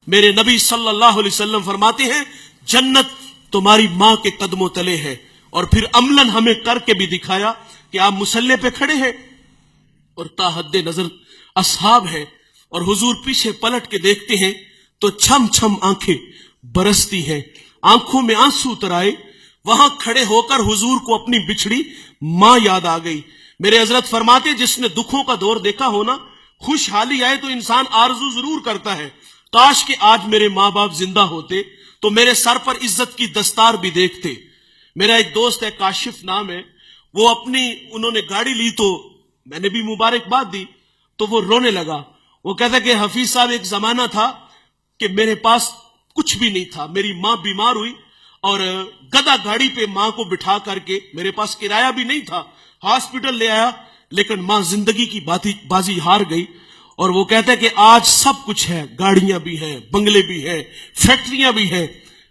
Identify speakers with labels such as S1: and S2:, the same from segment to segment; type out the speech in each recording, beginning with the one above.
S1: میرے نبی صلی اللہ علیہ وسلم فرماتے ہیں جنت تمہاری ماں کے قدموں تلے ہے، اور پھر عملاً ہمیں کر کے بھی دکھایا کہ آپ مصلی پہ کھڑے ہیں اور تا حد نظر اصحاب ہیں، اور حضور پیچھے پلٹ کے دیکھتے ہیں تو چھم چھم آنکھیں برستی ہیں، آنکھوں میں آنسو اتر آئے۔ وہاں کھڑے ہو کر حضور کو اپنی بچھڑی ماں یاد آ گئی۔ میرے حضرت فرماتے جس نے دکھوں کا دور دیکھا ہونا، خوشحالی آئے تو انسان آرزو ضرور کرتا ہے کاش کہ آج میرے ماں باپ زندہ ہوتے تو میرے سر پر عزت کی دستار بھی دیکھتے۔ میرا ایک دوست ہے، کاشف نام ہے، وہ انہوں نے گاڑی لی تو میں نے بھی مبارکباد دی تو وہ رونے لگا۔ وہ کہتا کہ حفیظ صاحب ایک زمانہ تھا کہ میرے پاس کچھ بھی نہیں تھا، میری ماں بیمار ہوئی اور گدا گاڑی پہ ماں کو بٹھا کر کے، میرے پاس کرایہ بھی نہیں تھا، ہاسپٹل لے آیا، لیکن ماں زندگی کی بازی ہار گئی۔ اور وہ کہتا ہے کہ آج سب کچھ ہے، گاڑیاں بھی ہیں، بنگلے بھی ہیں، فیکٹریاں بھی ہیں،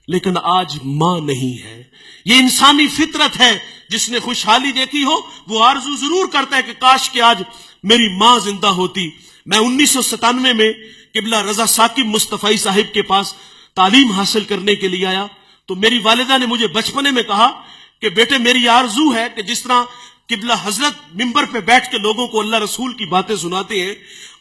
S1: لیکن آج ماں نہیں ہے۔ یہ انسانی فطرت ہے، جس نے خوشحالی دیکھی ہو وہ آرزو ضرور کرتا ہے کہ کاش کہ آج میری ماں زندہ ہوتی۔ میں 1997 میں قبلہ رضا ثاقب مصطفی صاحب کے پاس تعلیم حاصل کرنے کے لیے آیا تو میری والدہ نے مجھے بچپنے میں کہا کہ بیٹے میری آرزو ہے کہ جس طرح قبلہ حضرت ممبر پہ بیٹھ کے لوگوں کو اللہ رسول کی باتیں سناتے ہیں،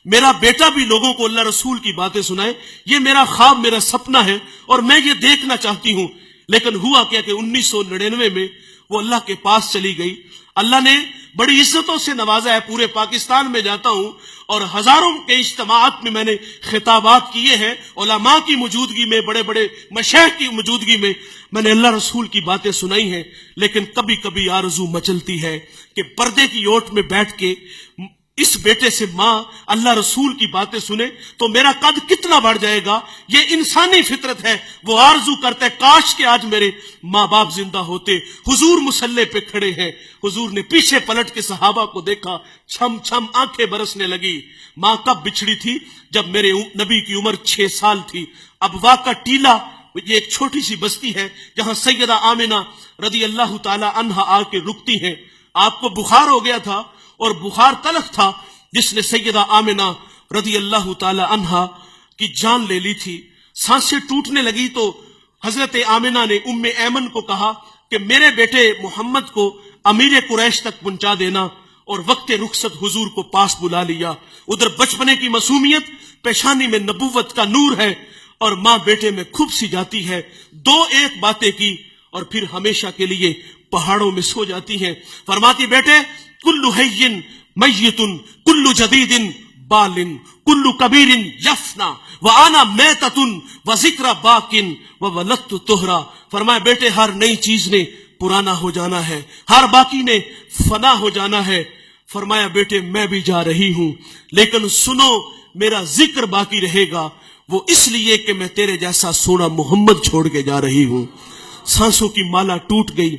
S1: میرا بیٹا بھی لوگوں کو اللہ رسول کی باتیں سنائے، یہ میرا خواب، میرا سپنا ہے اور میں یہ دیکھنا چاہتی ہوں۔ لیکن ہوا کیا کہ 1999 میں وہ اللہ کے پاس چلی گئی۔ اللہ نے بڑی عزتوں سے نوازا ہے، پورے پاکستان میں جاتا ہوں اور ہزاروں کے اجتماعات میں میں نے خطابات کیے ہیں، علماء کی موجودگی میں، بڑے بڑے مشائخ کی موجودگی میں نے اللہ رسول کی باتیں سنائی ہیں، لیکن کبھی کبھی آرزو مچلتی ہے کہ پردے کی اوٹ میں بیٹھ کے اس بیٹے سے ماں اللہ رسول کی باتیں سنے تو میرا قد کتنا بڑھ جائے گا۔ یہ انسانی فطرت ہے، وہ آرزو کرتا ہے کاش کہ آج میرے ماں باپ زندہ ہوتے۔ حضور مصلی پہ کھڑے ہیں، حضور نے پیچھے پلٹ کے صحابہ کو دیکھا، چھم چھم آنکھیں برسنے لگی۔ ماں کب بچھڑی تھی؟ جب میرے نبی کی عمر 6 سال تھی۔ ابوا کا ٹیلا، یہ ایک چھوٹی سی بستی ہے جہاں سیدہ آمنہ رضی اللہ تعالی عنہا آ کے رکتی ہیں۔ آپ کو بخار ہو گیا تھا اور بخار تلخ تھا جس نے سیدہ آمنہ رضی اللہ تعالی عنہا کی جان لے لی تھی۔ سانسیں ٹوٹنے لگی تو حضرت آمنہ نے ام ایمن کو کہا کہ میرے بیٹے محمد کو امیر قریش تک پہنچا دینا، اور وقت رخصت حضور کو پاس بلا لیا۔ ادھر بچپنے کی معصومیت، پیشانی میں نبوت کا نور ہے، اور ماں بیٹے میں کھپ سی جاتی ہے۔ 2-1 باتیں کی اور پھر ہمیشہ کے لیے پہاڑوں میں سو جاتی ہیں۔ فرماتی بیٹے کل حی میت کل جدید بال کل کبیر یفنا وانا میتۃ وذکر باق وولدت طہرا۔ فرمایا بیٹے ہر نئی چیز نے پرانا ہو جانا ہے، ہر باقی نے فنا ہو جانا ہے۔ فرمایا بیٹے میں بھی جا رہی ہوں، لیکن سنو میرا ذکر باقی رہے گا، وہ اس لیے کہ میں تیرے جیسا سونا محمد چھوڑ کے جا رہی ہوں۔ سانسوں کی مالا ٹوٹ گئی،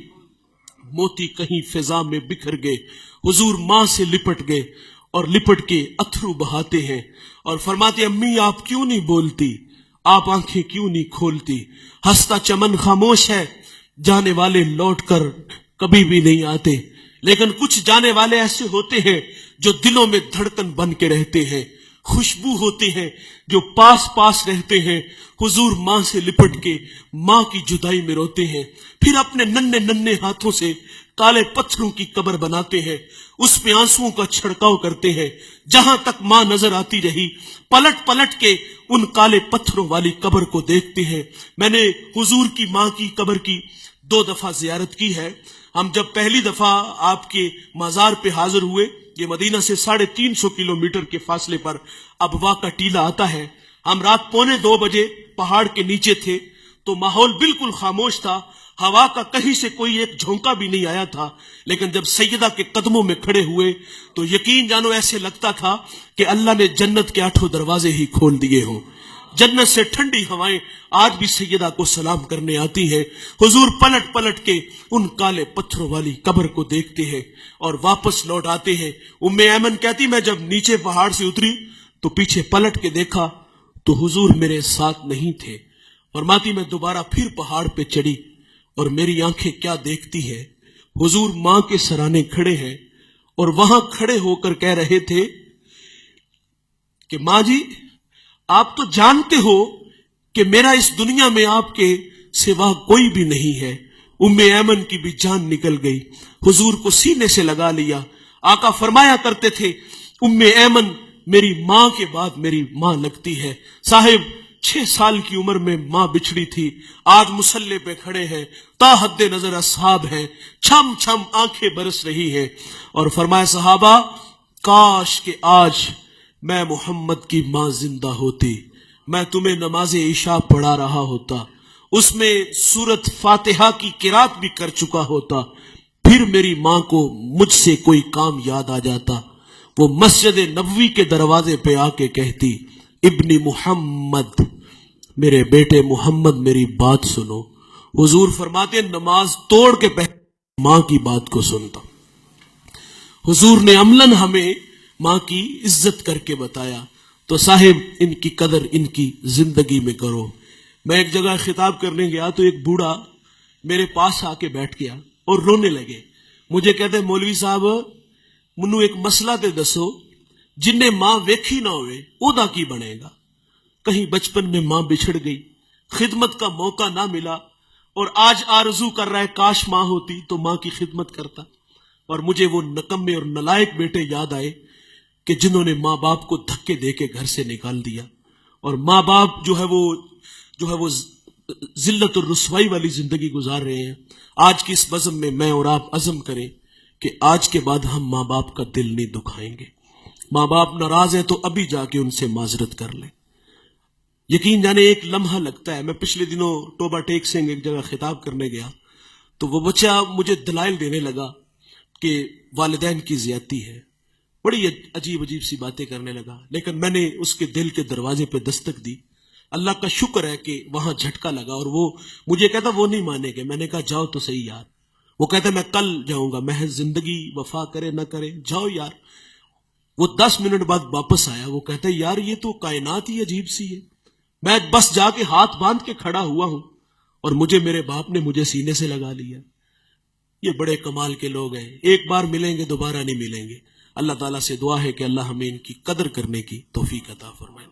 S1: موتی کہیں فضا میں بکھر گئے۔ حضور ماں سے لپٹ گئے اور لپٹ کے اتھرو بہاتے ہیں اور فرماتے امی آپ کیوں نہیں بولتی، آپ آنکھیں کیوں نہیں کھولتی؟ ہنستا چمن خاموش ہے، جانے والے لوٹ کر کبھی بھی نہیں آتے، لیکن کچھ جانے والے ایسے ہوتے ہیں جو دلوں میں دھڑکن بن کے رہتے ہیں، خوشبو ہوتے ہیں جو پاس پاس رہتے ہیں۔ حضور ماں سے لپٹ کے ماں کی جدائی میں روتے ہیں، پھر اپنے ننھے ننھے ہاتھوں سے کالے پتھروں کی قبر بناتے ہیں، اس پہ آنسوؤں کا چھڑکاؤ کرتے ہیں۔ جہاں تک ماں نظر آتی رہی پلٹ پلٹ کے ان کالے پتھروں والی قبر کو دیکھتے ہیں۔ میں نے حضور کی ماں کی قبر کی 2 دفعہ زیارت کی ہے۔ ہم جب پہلی دفعہ آپ کے مزار پہ حاضر ہوئے، یہ مدینہ سے 350 کلومیٹر کے فاصلے پر ابوا کا ٹیلا آتا ہے، ہم رات 1:45 بجے پہاڑ کے نیچے تھے تو ماحول بالکل خاموش تھا، ہوا کا کہیں سے کوئی ایک جھونکا بھی نہیں آیا تھا، لیکن جب سیدہ کے قدموں میں کھڑے ہوئے تو یقین جانو ایسے لگتا تھا کہ اللہ نے جنت کے 8 دروازے ہی کھول دیے ہوں۔ جنت سے ٹھنڈی ہوائیں آج بھی سیدہ کو سلام کرنے آتی ہیں۔ حضور پلٹ پلٹ کے ان کالے پتھروں والی قبر کو دیکھتے ہیں اور واپس لوٹ آتے ہیں۔ ام ایمن کہتی میں جب نیچے پہاڑ سے اتری تو پیچھے پلٹ کے دیکھا تو حضور میرے ساتھ نہیں تھے۔ فرماتی میں دوبارہ پھر پہاڑ پہ چڑھی اور میری آنکھیں کیا دیکھتی ہے، حضور ماں کے سرانے کھڑے ہیں اور وہاں کھڑے ہو کر کہہ رہے تھے کہ ماں جی آپ تو جانتے ہو کہ میرا اس دنیا میں آپ کے سوا کوئی بھی نہیں ہے۔ ام ایمن کی بھی جان نکل گئی، حضور کو سینے سے لگا لیا۔ آقا فرمایا کرتے تھے ام ایمن میری ماں کے بعد میری ماں لگتی ہے۔ صاحب 6 سال کی عمر میں ماں بچھڑی تھی، آج مصلے پہ کھڑے ہیں، تا حد نظر اصحاب ہیں، چھم چھم آنکھیں برس رہی ہیں، اور فرمایا صحابہ کاش کہ آج میں محمد کی ماں زندہ ہوتی، میں تمہیں نماز عشاء پڑھا رہا ہوتا، اس میں سورت فاتحہ کی قرات بھی کر چکا ہوتا، پھر میری ماں کو مجھ سے کوئی کام یاد آ جاتا، وہ مسجد نبوی کے دروازے پہ آ کے کہتی ابن محمد، میرے بیٹے محمد میری بات سنو۔ حضور فرماتے نماز توڑ کے پہلے ماں کی بات کو سنتا۔ حضور نے عملاً ہمیں ماں کی عزت کر کے بتایا، تو صاحب ان کی قدر ان کی زندگی میں کرو۔ میں ایک جگہ خطاب کرنے گیا تو ایک بوڑھا میرے پاس آ کے بیٹھ گیا اور رونے لگے۔ مجھے کہتے مولوی صاحب منو ایک مسئلہ تے دسو، جن نے ماں ویکھی نہ ہوئے اودا کی بنے گا؟ کہیں بچپن میں ماں بچھڑ گئی، خدمت کا موقع نہ ملا، اور آج آرزو کر رہا ہے کاش ماں ہوتی تو ماں کی خدمت کرتا۔ اور مجھے وہ نکمے اور نلائق بیٹے یاد آئے کہ جنہوں نے ماں باپ کو دھکے دے کے گھر سے نکال دیا، اور ماں باپ جو ہے وہ ذلت اور رسوائی والی زندگی گزار رہے ہیں۔ آج کی اس بزم میں میں اور آپ عزم کریں کہ آج کے بعد ہم ماں باپ کا دل نہیں دکھائیں گے۔ ماں باپ ناراض ہیں تو ابھی جا کے ان سے معذرت کر لیں۔ یقین جانے ایک لمحہ لگتا ہے۔ میں پچھلے دنوں ٹوبہ ٹیک سنگھ ایک جگہ خطاب کرنے گیا تو وہ بچہ مجھے دلائل دینے لگا کہ والدین کی زیادتی ہے، بڑی عجیب عجیب سی باتیں کرنے لگا، لیکن میں نے اس کے دل کے دروازے پہ دستک دی۔ اللہ کا شکر ہے کہ وہاں جھٹکا لگا، اور وہ مجھے کہتا وہ نہیں مانے گے۔ میں نے کہا جاؤ تو صحیح یار۔ وہ کہتا میں کل جاؤں گا، محض زندگی وفا کرے نہ کرے جاؤ یار۔ وہ 10 منٹ بعد واپس آیا، وہ کہتا یار یہ تو کائنات ہی عجیب سی ہے، میں بس جا کے ہاتھ باندھ کے کھڑا ہوا ہوں اور مجھے میرے باپ نے مجھے سینے سے لگا لیا۔ یہ بڑے کمال کے لوگ ہیں، ایک بار ملیں گے دوبارہ نہیں ملیں گے۔ اللہ تعالیٰ سے دعا ہے کہ اللہ ہمیں ان کی قدر کرنے کی توفیق عطا فرمائے۔